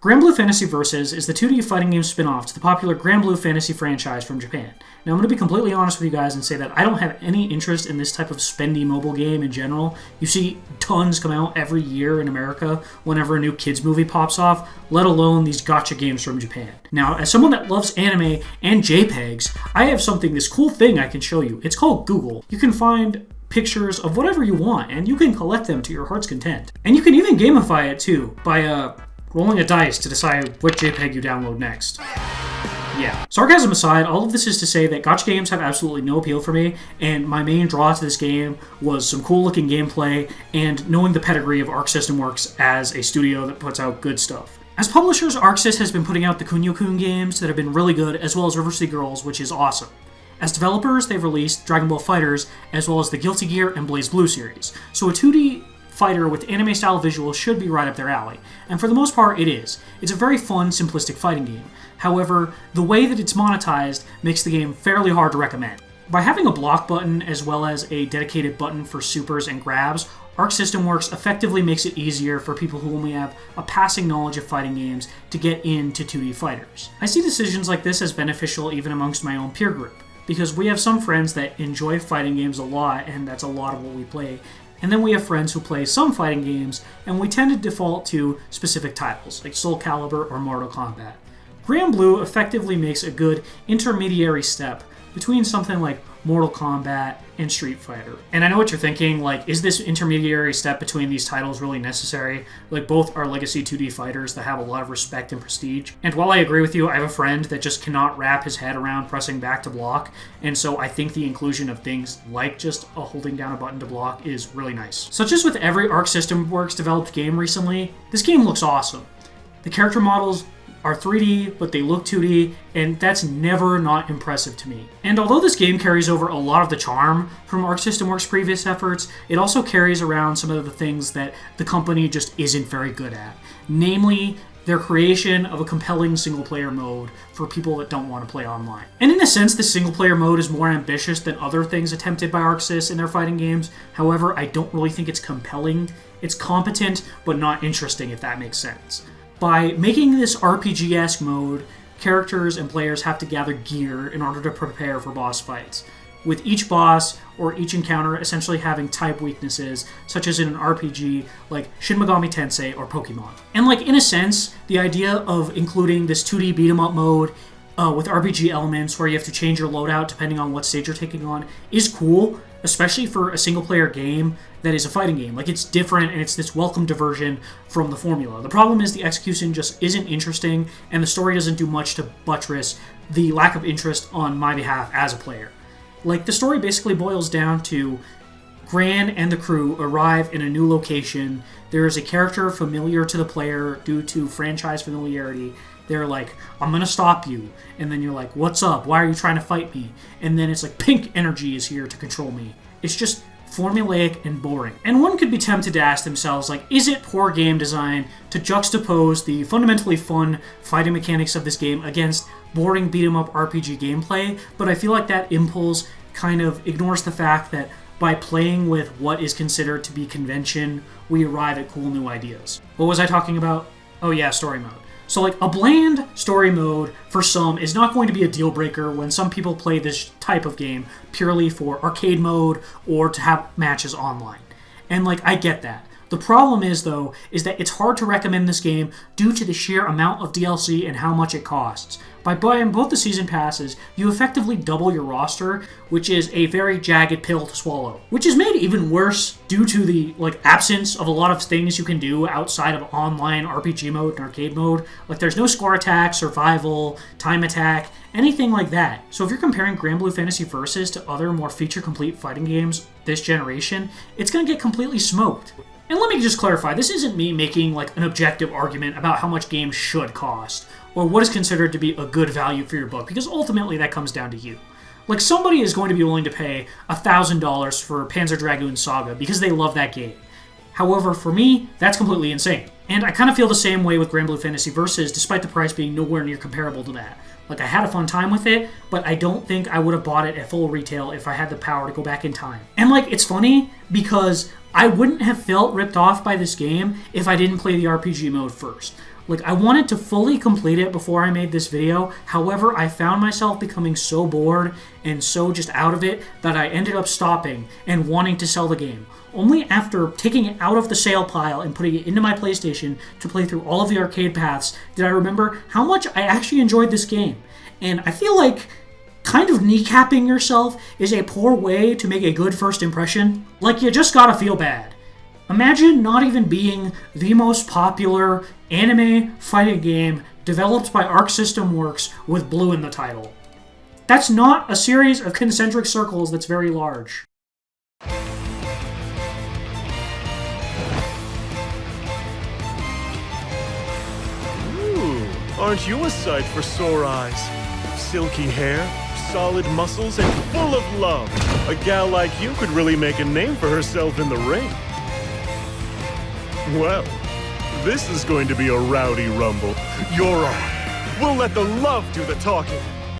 Granblue Fantasy Versus is the 2D fighting game spin-off to the popular Granblue Fantasy franchise from Japan. Now, I'm going to be completely honest with you guys and say that I don't have any interest in this type of spendy mobile game in general. You see tons come out every year in America whenever a new kids movie pops off, let alone these gacha games from Japan. Now, as someone that loves anime and JPEGs, I have this cool thing I can show you. It's called Google. You can find pictures of whatever you want, and you can collect them to your heart's content. And you can even gamify it too by rolling a dice to decide what JPEG you download next. Yeah. Sarcasm aside, all of this is to say that gacha games have absolutely no appeal for me, and my main draw to this game was some cool looking gameplay and knowing the pedigree of Arc System Works as a studio that puts out good stuff. As publishers, ArcSys has been putting out the Kunio-kun games that have been really good, as well as River City Girls, which is awesome. As developers, they've released Dragon Ball FighterZ, as well as the Guilty Gear and BlazBlue series. So a 2D fighter with anime-style visuals should be right up their alley. And for the most part, it is. It's a very fun, simplistic fighting game. However, the way that it's monetized makes the game fairly hard to recommend. By having a block button as well as a dedicated button for supers and grabs, Arc System Works effectively makes it easier for people who only have a passing knowledge of fighting games to get into 2D fighters. I see decisions like this as beneficial even amongst my own peer group, because we have some friends that enjoy fighting games a lot, and that's a lot of what we play. And then we have friends who play some fighting games, and we tend to default to specific titles, like Soul Calibur or Mortal Kombat. Granblue effectively makes a good intermediary step between something like Mortal Kombat and Street Fighter. And I know what you're thinking, like, is this intermediary step between these titles really necessary? Like, both are legacy 2D fighters that have a lot of respect and prestige. And while I agree with you, I have a friend that just cannot wrap his head around pressing back to block, and so I think the inclusion of things like just a holding down a button to block is really nice. Such as with every Arc System Works developed game recently, this game looks awesome. The character models are 3D, but they look 2D, and that's never not impressive to me. And although this game carries over a lot of the charm from Arc System Works' previous efforts, it also carries around some of the things that the company just isn't very good at. Namely, their creation of a compelling single-player mode for people that don't want to play online. And in a sense, this single-player mode is more ambitious than other things attempted by ArcSys in their fighting games. However, I don't really think it's compelling. It's competent, but not interesting, if that makes sense. By making this RPG-esque mode, characters and players have to gather gear in order to prepare for boss fights, with each boss or each encounter essentially having type weaknesses, such as in an RPG like Shin Megami Tensei or Pokemon. And like, in a sense, the idea of including this 2D beat-em-up mode with RPG elements where you have to change your loadout depending on what stage you're taking on is cool, especially for a single-player game that is a fighting game. Like, it's different, and it's this welcome diversion from the formula. The problem is the execution just isn't interesting, and the story doesn't do much to buttress the lack of interest on my behalf as a player. Like, the story basically boils down to Gran and the crew arrive in a new location. There is a character familiar to the player due to franchise familiarity. They're like, I'm gonna stop you. And then you're like, what's up? Why are you trying to fight me? And then it's like, pink energy is here to control me. It's just formulaic and boring. And one could be tempted to ask themselves, like, is it poor game design to juxtapose the fundamentally fun fighting mechanics of this game against boring beat-em-up RPG gameplay? But I feel like that impulse kind of ignores the fact that by playing with what is considered to be convention, we arrive at cool new ideas. What was I talking about? Oh yeah, story mode. So like, a bland story mode for some is not going to be a deal breaker when some people play this type of game purely for arcade mode or to have matches online. And like, I get that. The problem is, though, is that it's hard to recommend this game due to the sheer amount of DLC and how much it costs. By buying both the season passes, you effectively double your roster, which is a very jagged pill to swallow. Which is made even worse due to the absence of a lot of things you can do outside of online RPG mode and arcade mode. Like, there's no score attack, survival, time attack, anything like that. So if you're comparing Granblue Fantasy Versus to other more feature-complete fighting games this generation, it's going to get completely smoked. And let me just clarify, this isn't me making an objective argument about how much games should cost, or what is considered to be a good value for your book, because ultimately that comes down to you. Like, somebody is going to be willing to pay $1,000 for Panzer Dragoon Saga because they love that game. However, for me, that's completely insane. And I kind of feel the same way with Granblue Fantasy Versus, despite the price being nowhere near comparable to that. Like, I had a fun time with it, but I don't think I would have bought it at full retail if I had the power to go back in time. And it's funny because I wouldn't have felt ripped off by this game if I didn't play the RPG mode first. Like, I wanted to fully complete it before I made this video. However, I found myself becoming so bored and so just out of it that I ended up stopping and wanting to sell the game. Only after taking it out of the sale pile and putting it into my PlayStation to play through all of the arcade paths did I remember how much I actually enjoyed this game. And I feel like kind of kneecapping yourself is a poor way to make a good first impression. Like, you just gotta feel bad. Imagine not even being the most popular anime fighting game developed by Arc System Works with blue in the title. That's not a series of concentric circles that's very large. Ooh, aren't you a sight for sore eyes? Silky hair, solid muscles, and full of love. A gal like you could really make a name for herself in the ring. Well, this is going to be a rowdy rumble. You're on. We'll let the love do the talking.